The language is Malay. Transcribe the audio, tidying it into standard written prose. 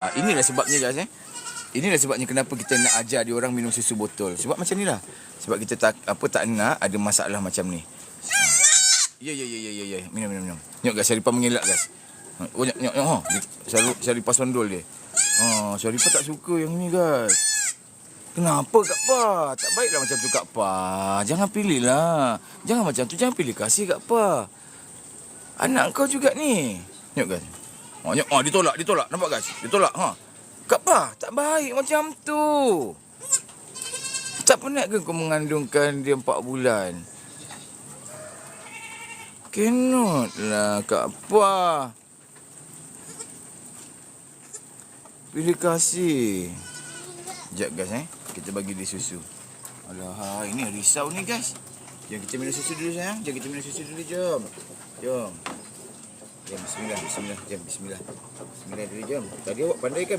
Inilah sebabnya guys Inilah sebabnya kenapa kita nak ajar dia orang minum susu botol. Sebab macam ni lah. Sebab kita tak nak ada masalah macam ni. Ya. Minum. Tengok guys, Syarifah mengelak guys. Oh, tengok. Syarifah sondol dia. Syarifah tak suka yang ni guys. Kenapa Kak Pa? Tak baiklah macam tu Kak Pa. Jangan pilih lah. Jangan macam tu. Jangan pilih kasih Kak Pa. Anak kau juga ni. Tengok guys. Ditolak. Nampak guys? Ditolak. Kak Pa, tak baik macam tu. Tak penat ke kau mengandungkan dia 4 bulan? Cannot lah Kak Pa. Pilih kasih. Sekejap guys kita bagi dia susu. Alah, ini risau ni guys. Jom kita minum susu dulu sayang. Jom. Bismillah. Bismillah dulu jom. Tadi awak pandai kan